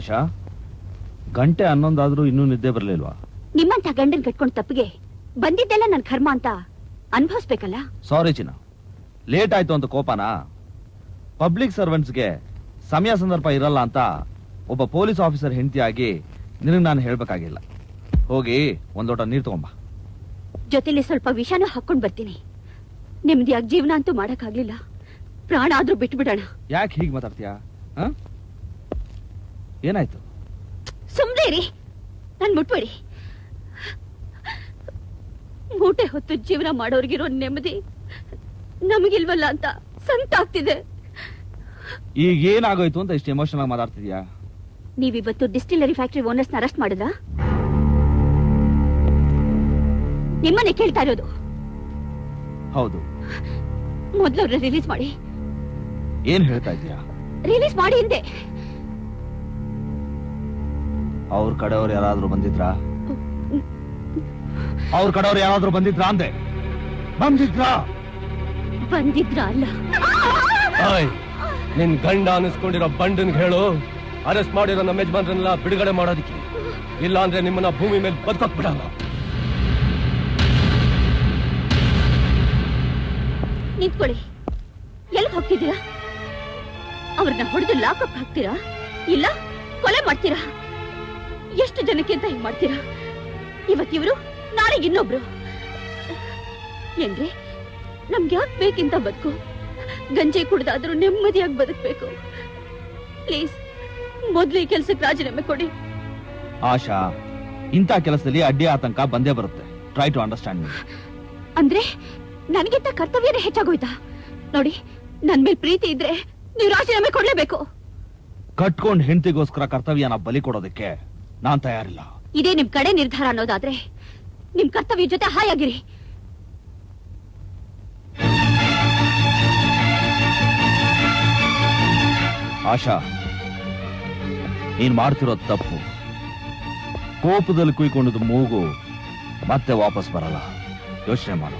ಆಶಾ, ಗಂಟೆ 11 ಇನ್ನೂ ನಿದ್ದೆ ಬರಲಿಲ್ವಾ? ನಿಮ್ಮಂತ ಗಂಡನ್ ಕಟ್ಕೊಂಡ್ ತಪ್ಪಿಗೆ ಬಂದಿದ್ದೆಲ್ಲ ನನ್ ಕರ್ಮ ಅಂತ ಅನ್ಭವಿಸ್ಬೇಕಲ್ಲ. ಸಾರಿ ಚಿನ್ನ, ಲೇಟ್ ಆಯ್ತು ಅಂತ ಕೋಪನಾ? ಪಬ್ಲಿಕ್ ಸರ್ವೆಂಟ್ಸ್ಗೆ ಸಮಯ ಸಂದರ್ಭ ಇರಲ್ಲ ಅಂತ ಒಬ್ಬ ಪೊಲೀಸ್ ಆಫೀಸರ್ ಹೆಂಡತಿಯಾಗಿ ನಿನಗೆ ನಾನು ಹೇಳ್ಬೇಕಾಗಿಲ್ಲ. ಹೋಗಿ ಒಂದ್ ಲೋಟ ನೀರು ತಗೊಂಬ. ಜೊತೆಲಿ ಸ್ವಲ್ಪ ವಿಷಾನು ಹಾಕೊಂಡ್ ಬರ್ತೀನಿ. ನೆಮ್ಮದಿಯಾಗಿ ಜೀವನ ಅಂತೂ ಮಾಡಕ್ಕಾಗ್ಲಿಲ್ಲ, ಪ್ರಾಣ ಆದ್ರೂ ಬಿಟ್ಬಿಡೋಣ. ಯಾಕೆ ಹೀಗೆ ಮಾತಾಡ್ತೀಯಾ? ಏನಾಯ್ತು? ಸುಮ್ನೆ ರೀ, ನನ್ ಮುಟ್ಬೇಡಿ. ಮೂಟೆ ಹೊತ್ತು ಜೀವನ ಮಾಡೋರ್ಗಿರೋ ನೆಮ್ಮದಿ ನಮಗಿಲ್ವಲ್ಲ ಅಂತ ಸಂತ ಆಗ್ತಿದೆ. ಈಗ ಏನಾಗೋಯ್ತು ಅಂತ ಇಷ್ಟು ಎಮೋಷನಲ್ ಆಗಿ ಮಾತಾಡ್ತಿದ್ಯಾ? ನೀವಿವತ್ತು ಡಿಸ್ಟಿಲರಿ ಫ್ಯಾಕ್ಟರಿ ಓನರ್ಸ್ ನ ಅರೆಸ್ಟ್ ಮಾಡಿದ್ರಾ? ನಿಮ್ಮನ್ನೇ ಕೇಳ್ತಾ ಇರೋದು. ಹೌದು. ಮೊದ್ಲು ಅವ್ರನ್ನ ರಿಲೀಸ್ ಮಾಡಿ. ಏನ್ ಹೇಳ್ತಾ ಇದ್ದೀಯಾ? ರಿಲೀಸ್ ಮಾಡಿ ಹಿಂದೆ. ಅವ್ರ ಕಡೆಯವ್ರು ಯಾರಾದ್ರೂ ಬಂದಿದ್ರಾ? ಅವ್ರ ಕಡೆಯವ್ರು ಯಾರಾದ್ರೂ ಬಂದಿದ್ರಾ ಅಂದೆ? ಬಂದಿದ್ರ ಅಲ್ಲ. ನಿನ್ ಗಂಡ ಅನಿಸ್ಕೊಂಡಿರೋ ಬಂಡನ್ ಹೇಳು, ಅರೆಸ್ಟ್ ಮಾಡಿರೋ ನಮ್ಮ ಯಜಮಾನ್ರನ್ನೆಲ್ಲ ಬಿಡುಗಡೆ ಮಾಡೋದಿಕ್ಕೆ. ಇಲ್ಲ ಅಂದ್ರೆ ನಿಮ್ಮನ್ನ ಭೂಮಿ ಮೇಲೆ ಬದುಕೋಕ್ ಬಿಡಲ್ಲ. ನಿಂತ್ಕೊಳ್ಳಿ. ಎಲ್ಲಿ ಹೋಗ್ತಿದ್ದೀರಾ? ಅವ್ರನ್ನ ಹೊಡೆದು ಲಾಕಪ್ ಹಾಕ್ತೀರಾ ಇಲ್ಲ ಕೊಲೆ ಮಾಡ್ತೀರಾ? ಎಷ್ಟು ಜನಕ್ಕೆ ಅಂತ ಹಿಂಗ್ ಮಾಡ್ತೀರಾ? ಇವತ್ತಿವ್ರು, ನಾಳೆ ಇನ್ನೊಬ್ರು. ಏನ್ರಿ, ನಮ್ಗೆ ಯಾಕೆ ಬೇಕಿಂತ ಬದುಕು? ಗಂಜಿ ಕುಡ್ದಾದ್ರೂ ನೆಮ್ಮದಿಯಾಗಿ ಬದುಕ್ಬೇಕು. ಪ್ಲೀಸ್, ಮೊದ್ಲು ಈ ಕೆಲ್ಸಕ್ಕೆ ರಾಜೀನಾಮೆ ಕೊಡಿ. ಆಶಾ, ಇಂಥ ಕೆಲಸದಲ್ಲಿ ಅಡ್ಡಿ ಆತಂಕ ಬಂದೇ ಬರುತ್ತೆ. Try to understand me. ಅಂದ್ರೆ ನನಗಿಂತ ಕರ್ತವ್ಯನೇ ಹೆಚ್ಚಾಗೋಯ್ತಾ? ನೋಡಿ, ನನ್ ಮೇಲೆ ಪ್ರೀತಿ ಇದ್ರೆ ನೀವು ರಾಜೀನಾಮೆ ಕೊಡ್ಲೇಬೇಕು. ಕಟ್ಕೊಂಡ್ ಹೆಂಡತಿಗೋಸ್ಕರ ಕರ್ತವ್ಯನ ಬಲಿ ಕೊಡೋದಕ್ಕೆ ನಾನ್ ತಯಾರಿಲ್ಲ. ಇದೇ ನಿಮ್ ಕಡೆ ನಿರ್ಧಾರ ಅನ್ನೋದಾದ್ರೆ ನಿಮ್ ಕರ್ತವ್ಯ ಜೊತೆ ಹಾಯಾಗಿರಿ. ಆಶಾ, ನೀನ್ ಮಾಡ್ತಿರೋದು ತಪ್ಪು. ಕೋಪದಲ್ಲಿ ಕುಯ್ಕೊಂಡದ್ದು ಮೂಗು ಮತ್ತೆ ವಾಪಸ್ ಬರಲ್ಲ. ಯೋಚನೆ ಮಾಡು.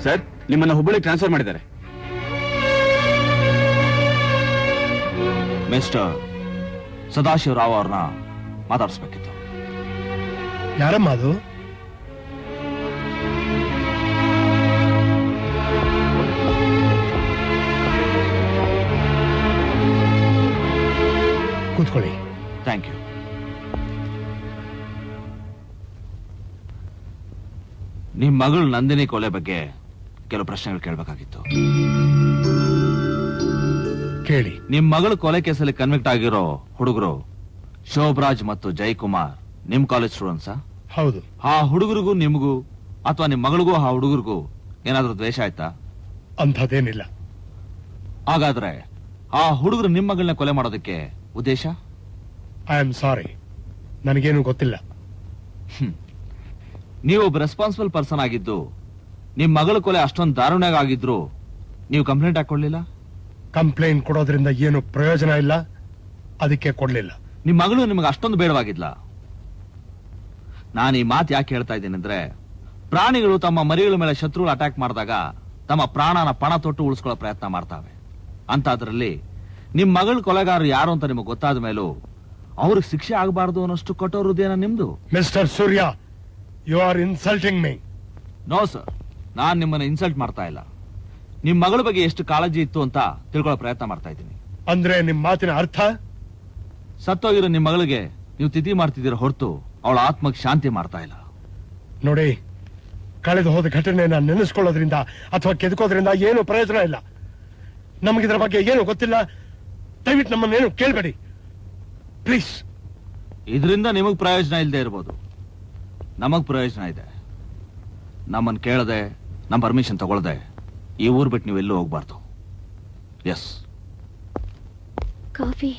ಸರ್, ನಿಮ್ಮನ್ನ ಹುಬ್ಬಳ್ಳಿ ಟ್ರಾನ್ಸ್ಫರ್ ಮಾಡಿದ್ದಾರೆ. ಮಿಸ್ಟರ್ ಸದಾಶಿವರಾವ್ ಅವ್ರನ್ನ ಮಾತಾಡಿಸ್ಬೇಕಿತ್ತು. ಯಾರಮ್ಮ ಅದು? ಕೂತ್ಕೊಳ್ಳಿ. Thank you. ನಿಮ್ ಮಗಳು ನಂದಿನಿ ಕೊಲೆ ಬಗ್ಗೆ ಕೆಲವು ಪ್ರಶ್ನೆಗಳು ಕೇಳಬೇಕಾಗಿತ್ತು. ಕೇಳಿ. ನಿಮ್ ಮಗಳು ಕೊಲೆ ಕೇಸಲ್ಲಿ ಕನ್ವಿಕ್ಟ್ ಆಗಿರೋ ಹುಡುಗರು ಶೋಭರಾಜ್ ಮತ್ತು ಜಯಕುಮಾರ್ ನಿಮ್ ಕಾಲೇಜ್ ಸ್ಟೂಡೆಂಟ್ಸಾ? ಹೌದು. ಆ ಹುಡುಗರಿಗೂ ನಿಮಗೂ ಅಥವಾ ನಿಮ್ ಮಗಳಿಗೂ ಆ ಹುಡುಗರಿಗೂ ಏನಾದ್ರೂ ದ್ವೇಷ ಆಯ್ತಾ? ಅಂಥದ್ದೇನಿಲ್ಲ. ಹಾಗಾದ್ರೆ ಆ ಹುಡುಗರು ನಿಮ್ ಮಗಳನ್ನ ಕೊಲೆ ಮಾಡೋದಕ್ಕೆ ಉದ್ದೇಶ? ಐ ಆಮ್ ಸಾರಿ, ನನಗೇನು ಗೊತ್ತಿಲ್ಲ. ನೀವೊಬ್ಬ ರೆಸ್ಪಾನ್ಸಿಬಲ್ ಪರ್ಸನ್ ಆಗಿದ್ದು ನಿಮ್ ಮಗಳ ಕೊಲೆ ಅಷ್ಟೊಂದು ದಾರುಣ್ಯ ಆಗಿದ್ರು ನೀವು ಕಂಪ್ಲೇಂಟ್ ಹಾಕೊಳ್ಳಿಲ್ಲ? ಕಂಪ್ಲೇಂಟ್ ಕೊಡೋದ್ರಿಂದ ಏನು ಪ್ರಯೋಜನ ಇಲ್ಲ, ಅದಕ್ಕೆ ಕೊಡ್ಲಿಲ್ಲ. ನಿಮ್ ಮಗಳು ನಿಮಗೆ ಅಷ್ಟೊಂದು ಬೇಡವಾಗಿದ್ಲ? ನಾನು ಈ ಮಾತು ಯಾಕೆ ಹೇಳ್ತಾ ಇದ್ದೀನಿ ಅಂದ್ರೆ, ಪ್ರಾಣಿಗಳು ತಮ್ಮ ಮರಿಗಳ ಮೇಲೆ ಶತ್ರುಗಳು ಅಟ್ಯಾಕ್ ಮಾಡಿದಾಗ ತಮ್ಮ ಪ್ರಾಣನ ಪಣ ತೊಟ್ಟು ಉಳಿಸ್ಕೊಳ್ಳೋ ಪ್ರಯತ್ನ ಮಾಡ್ತಾವೆ. ಅಂತದ್ರಲ್ಲಿ ನಿಮ್ ಮಗಳ ಕೊಲೆಗಾರರು ಯಾರು ಅಂತ ನಿಮಗೆ ಗೊತ್ತಾದ ಮೇಲೂ ಅವ್ರಿಗೆ ಶಿಕ್ಷೆ ಆಗಬಾರ್ದು ಅನ್ನೋಷ್ಟು ಕಠೋರ ಹೃದಯನ ನಿಮ್ದು. Mister Surya, you are insulting me. No sir, ನಾನ್ ನಿಮ್ಮನ್ನ ಇನ್ಸಲ್ಟ್ ಮಾಡ್ತಾ ಇಲ್ಲ. ನಿಮ್ ಮಗಳ ಬಗ್ಗೆ ಎಷ್ಟು ಕಾಳಜಿ ಇತ್ತು ಅಂತ ತಿಳ್ಕೊಳ್ಳೋ ಪ್ರಯತ್ನ ಮಾಡ್ತಾ ಇದ್ದೀನಿ. ಅಂದ್ರೆ ನಿಮ್ ಮಾತಿನ ಅರ್ಥ? ಸತ್ತೋಗಿರೋ ನಿಮ್ ಮಗಳಿಗೆ ನೀವು ತಿಥಿ ಮಾಡ್ತಿದ್ದೀರ ಹೊರತು ಅವಳ ಆತ್ಮಕ್ಕೆ ಶಾಂತಿ ಮಾಡ್ತಾ ಇಲ್ಲ. ನೋಡಿ, ಕಳೆದು ಹೋದ ಘಟನೆಯನ್ನ ನೆನೆಸ್ಕೊಳ್ಳೋದ್ರಿಂದ ಅಥವಾ ಕೆದಕೋದ್ರಿಂದ ಏನು ಪ್ರಯೋಜನ ಇಲ್ಲ. ನಮಗಿದ್ರ ಬಗ್ಗೆ ಏನು ಗೊತ್ತಿಲ್ಲ. ದಯವಿಟ್ಟು ನಮ್ಮನ್ನೇನು ಕೇಳಬೇಡಿ ಪ್ಲೀಸ್. ಇದರಿಂದ ನಿಮಗ್ ಪ್ರಯೋಜನ ಇಲ್ಲದೆ ಇರ್ಬೋದು, ನಮಗ್ ಪ್ರಯೋಜನ ಇದೆ. ನಮ್ಮನ್ ಕೇಳದೆ, ನಮ್ಮ ಪರ್ಮಿಷನ್ ತಗೊಳ್ಳದೆ ಈ ಊರ್ ಬಿಟ್ಟು ನೀವೆಲ್ಲೂ ಹೋಗ್ಬಾರ್ದು. Yes. Coffee.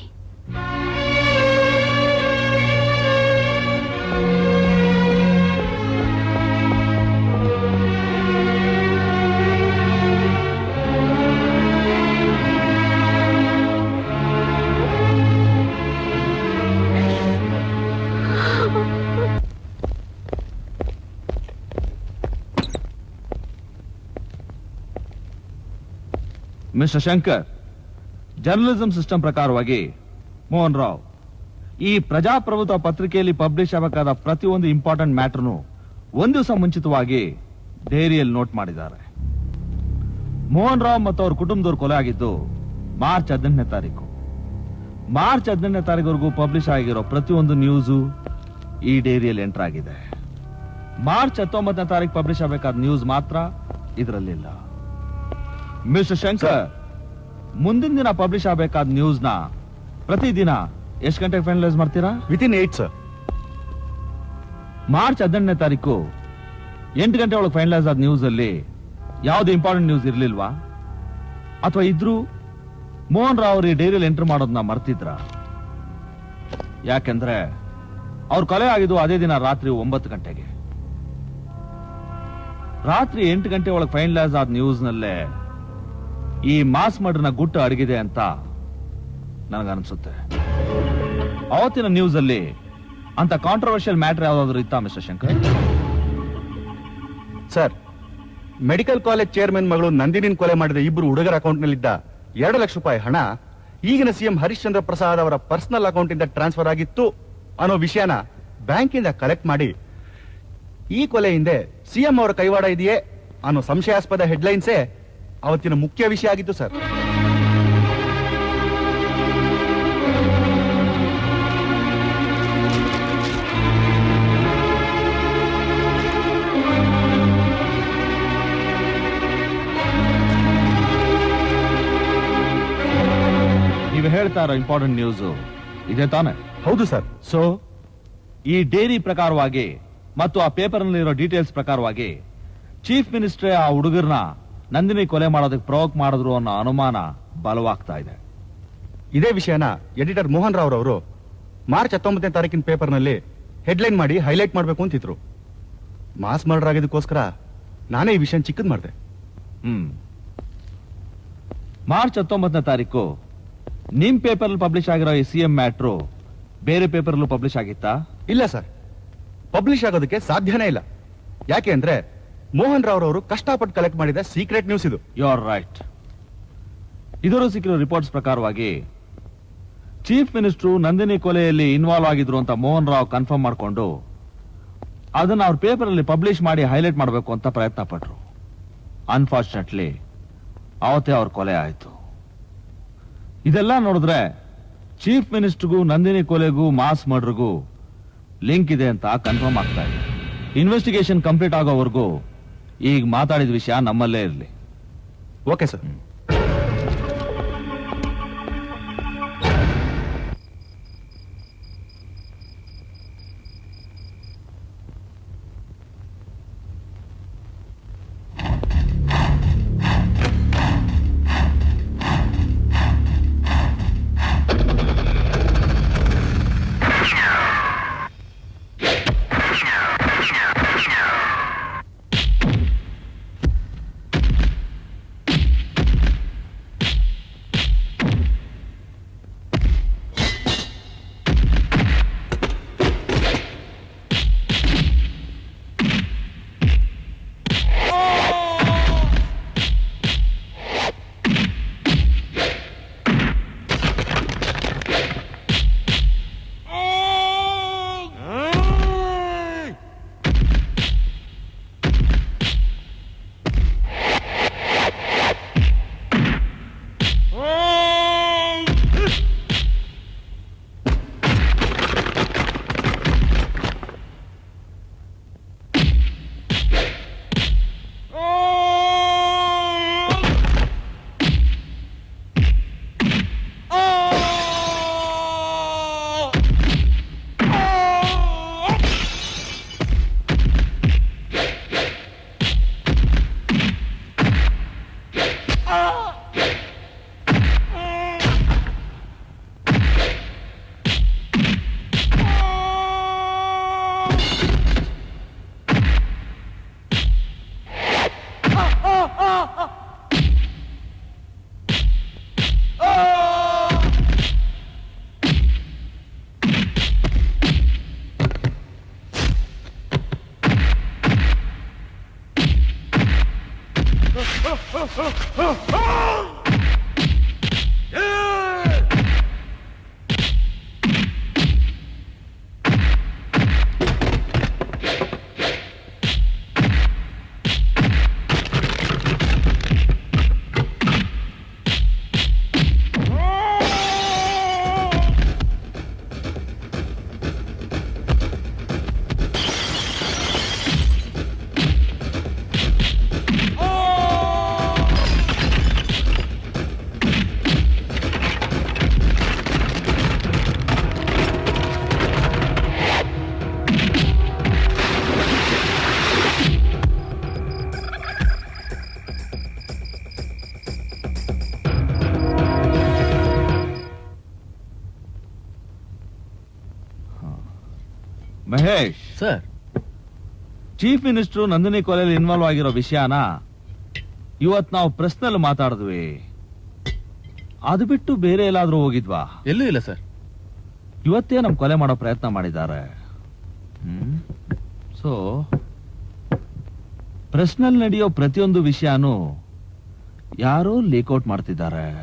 Mister Shankar, journalism system ಪ್ರಕಾರವಾಗಿ ಮೋಹನ್ ರಾವ್ ಈ ಪ್ರಜಾಪ್ರಭುತ್ವ ಪತ್ರಿಕೆಯಲ್ಲಿ ಪಬ್ಲಿಷ್ ಆಗಬೇಕಾದ ಪ್ರತಿಯೊಂದು ಇಂಪಾರ್ಟೆಂಟ್ ಮ್ಯಾಟರ್ನು ಒಂದು ದಿವಸ ಮುಂಚಿತವಾಗಿ ಡೈರಿಯಲ್ಲಿ ನೋಟ್ ಮಾಡಿದ್ದಾರೆ. ಮೋಹನ್ ರಾವ್ ಮತ್ತು ಅವ್ರ ಕುಟುಂಬದವ್ರು ಕೊಲೆ ಆಗಿದ್ದು ಮಾರ್ಚ್ 18ನೇ ತಾರೀಕು. ಮಾರ್ಚ್ 18ನೇ ತಾರೀಕುವರೆಗೂ ಪಬ್ಲಿಷ್ ಆಗಿರೋ ಪ್ರತಿಯೊಂದು ನ್ಯೂಸು ಈ ಡೈರಿಯಲ್ಲಿ ಎಂಟರ್ ಆಗಿದೆ. ಮಾರ್ಚ್ 19ನೇ ತಾರೀಕು ಪಬ್ಲಿಷ್ ಆಗಬೇಕಾದ ನ್ಯೂಸ್ ಮಾತ್ರ ಇದರಲ್ಲಿಲ್ಲ. ಮಿಸ್ಟರ್ ಶಂಕರ್, ಮುಂದಿನ ದಿನ ಪಬ್ಲಿಷ್ ಆಗಬೇಕಾದ ನ್ಯೂಸ್ ನ ಪ್ರತಿದಿನ ಎಷ್ಟು ಗಂಟೆಗೆ ಫೈನಲೈಸ್ ಮಾಡ್ತೀರಾ? Within 8 sir. ಮಾರ್ಚ್ 18ನೇ ತಾರೀಕು 8 ಗಂಟೆ ಒಳಗೆ ಫೈನಲೈಸ್ ಆದ ನ್ಯೂಸ್ ಅಲ್ಲಿ ಯಾವ್ದು ಇಂಪಾರ್ಟೆಂಟ್ ನ್ಯೂಸ್ ಇರ್ಲಿಲ್ವಾ? ಅಥವಾ ಇದ್ರು ಮೋಹನ್ ರಾವ್ ಅವ್ರ ಈ ಡೈರಿಯಲ್ಲಿ ಎಂಟರ್ ಮಾಡೋದನ್ನ ಮರ್ತಿದ್ರ? ಯಾಕೆಂದ್ರೆ ಅವ್ರ ಕೊಲೆ ಆಗಿದ್ದು ಅದೇ ದಿನ ರಾತ್ರಿ 9 ಗಂಟೆಗೆ. ರಾತ್ರಿ 8 ಗಂಟೆ ಒಳಗೆ ಫೈನಲೈಸ್ ಆದ ನ್ಯೂಸ್ ನಲ್ಲೇ ಈ ಮಾಸ್ ಮರ್ಡರ್ನ ಗುಟ್ಟು ಅಡಗಿದೆ ಅಂತ ನನಗನ್ಸುತ್ತೆ. ಅವತ್ತಿನ ನ್ಯೂಸ್ ಅಲ್ಲಿ ಅಂತ ಕಾಂಟ್ರವರ್ಷಿಯಲ್ ಮ್ಯಾಟರ್ ಯಾವ್ದಾದ್ರು ಇತ್ತಾ mister Shankar? Sir, medical college chairman ಮಗಳು ನಂದಿನಿನ್ ಕೊಲೆ ಮಾಡಿದ ಇಬ್ಬರು ಹುಡುಗರ ಅಕೌಂಟ್ ನಲ್ಲಿದ್ದ 2 ಲಕ್ಷ ರೂಪಾಯಿ ಹಣ ಈಗಿನ ಸಿಎಂ ಹರಿಶ್ಚಂದ್ರ ಪ್ರಸಾದ್ ಅವರ ಪರ್ಸನಲ್ ಅಕೌಂಟ್ ಇಂದ ಟ್ರಾನ್ಸ್ಫರ್ ಆಗಿತ್ತು ಅನ್ನೋ ವಿಷಯನ ಬ್ಯಾಂಕಿಂದ ಕಲೆಕ್ಟ್ ಮಾಡಿ ಈ ಕೊಲೆ ಹಿಂದೆ ಸಿಎಂ ಅವರ ಕೈವಾಡ ಇದೆಯೇ ಅನ್ನೋ ಸಂಶಯಾಸ್ಪದ ಹೆಡ್ಲೈನ್ಸೇ ಅವತ್ತಿನ ಮುಖ್ಯ ವಿಷಯ ಆಗಿತ್ತು ಸರ್. ನೀವು ಹೇಳ್ತಾ ಇರೋ ಇಂಪಾರ್ಟೆಂಟ್ ನ್ಯೂಸ್ ಇದೆ ತಾನೆ? ಹೌದು ಸರ್. ಸೊ ಈ ಡೈರಿ ಪ್ರಕಾರವಾಗಿ ಮತ್ತು ಆ ಪೇಪರ್ ನಲ್ಲಿರೋ ಡೀಟೇಲ್ಸ್ ಪ್ರಕಾರವಾಗಿ ಚೀಫ್ ಮಿನಿಸ್ಟ್ರೇ ಆ ಹುಡುಗರನ್ನ ನಂದಿನಿ ಕೊಲೆ ಮಾಡೋದಕ್ಕೆ ಪ್ರವೋಕ್ ಮಾಡಿದ್ರು ಅನ್ನೋ ಅನುಮಾನ ಬಲವಾಗ್ತಾ ಇದೆ. ಇದೇ ವಿಷಯನ ಎಡಿಟರ್ ಮೋಹನ್ ರಾವ್ ಅವರು ಮಾರ್ಚ್ 19ನೇ ತಾರೀಕಿನ ಪೇಪರ್ನಲ್ಲಿ ಹೆಡ್ಲೈನ್ ಮಾಡಿ ಹೈಲೈಟ್ ಮಾಡಬೇಕು ಅಂತಿದ್ರು. ಮಾಸ್ ಮರ್ಡರ್ ಆಗಿದ್ದಕ್ಕೋಸ್ಕರ ನಾನೇ ಈ ವಿಷಯ ಚಿಕ್ಕದ್ ಮಾಡಿದೆ. ಮಾರ್ಚ್ 19ನೇ ತಾರೀಕು ನಿಮ್ ಪೇಪರ್ ಪಬ್ಲಿಷ್ ಆಗಿರೋ ಈ ಸಿಎಂ ಮ್ಯಾಟ್ರು ಬೇರೆ ಪೇಪರ್ ಪಬ್ಲಿಷ್ ಆಗಿತ್ತಾ? ಇಲ್ಲ ಸರ್, ಪಬ್ಲಿಷ್ ಆಗೋದಕ್ಕೆ ಸಾಧ್ಯನೇ ಇಲ್ಲ. ಯಾಕೆ ಅಂದ್ರೆ ಮೋಹನ್ ರಾವ್ ಅವರು ಕಷ್ಟಪಟ್ಟು ಕಲೆಕ್ಟ್ ಮಾಡಿದ ಸೀಕ್ರೆಟ್ ನ್ಯೂಸ್ ಇದು. You are right. ಇದರ ಸಿಕ್ಕಿರೋ ರಿಪೋರ್ಟ್ಸ್ ಪ್ರಕಾರವಾಗಿ ಚೀಫ್ ಮಿನಿಸ್ಟರ್ ನಂದಿನಿ ಕೊಲೆಯಲ್ಲಿ ಇನ್ವಾಲ್ವ್ ಆಗಿದ್ರು ಅಂತ ಮೋಹನ್ ರಾವ್ ಕನ್ಫರ್ಮ್ ಮಾಡಿಕೊಂಡು ಅದನ್ನ ಅವ್ರ ಪೇಪರ್ ಅಲ್ಲಿ ಪಬ್ಲಿಷ್ ಮಾಡಿ ಹೈಲೈಟ್ ಮಾಡಬೇಕು ಅಂತ ಪ್ರಯತ್ನ ಪಟ್ರು. ಅನ್ಫಾರ್ಚುನೇಟ್ಲಿ ಅವತ್ತೇ ಅವ್ರ ಕೊಲೆ ಆಯ್ತು. ಇದೆಲ್ಲ ನೋಡಿದ್ರೆ ಚೀಫ್ ಮಿನಿಸ್ಟರ್ಗೂ ನಂದಿನಿ ಕೊಲೆಗೂ ಮಾಸ್ ಮರ್ಡರ್ಗೂ ಲಿಂಕ್ ಇದೆ ಅಂತ ಕನ್ಫರ್ಮ್ ಆಗ್ತಾ ಇದೆ. ಇನ್ವೆಸ್ಟಿಗೇಷನ್ ಕಂಪ್ಲೀಟ್ ಆಗೋವರೆಗೂ ಈಗ ಮಾತಾಡಿದ ವಿಷಯ ನಮ್ಮಲ್ಲೇ ಇರಲಿ. Okay sir. Mahesh, sir, chief minister Nandini ಕೊಲೆಯಲ್ಲಿ ಇನ್ವಾಲ್ವ್ ಆಗಿರೋ ವಿಷಯನ ಇವತ್ ನಾವು ಪ್ರೆಸ್ನಲ್ಲಿ ಮಾತಾಡಿದ್ವಿ. ಅದು ಬಿಟ್ಟು ಬೇರೆ ಎಲ್ಲಾದ್ರೂ ಹೋಗಿದ್ವಾ? ಎಲ್ಲೂ ಇಲ್ಲ ಸರ್. ಇವತ್ತೇ ನಮ್ ಕೊಲೆ ಮಾಡೋ ಪ್ರಯತ್ನ ಮಾಡಿದ್ದಾರೆ. ಸೊ ಪ್ರೆಸ್ನಲ್ಲಿ ನಡೆಯೋ ಪ್ರತಿಯೊಂದು ವಿಷಯನೂ ಯಾರೋ ಲೀಕ್ಔಟ್ ಮಾಡ್ತಿದ್ದಾರೆ.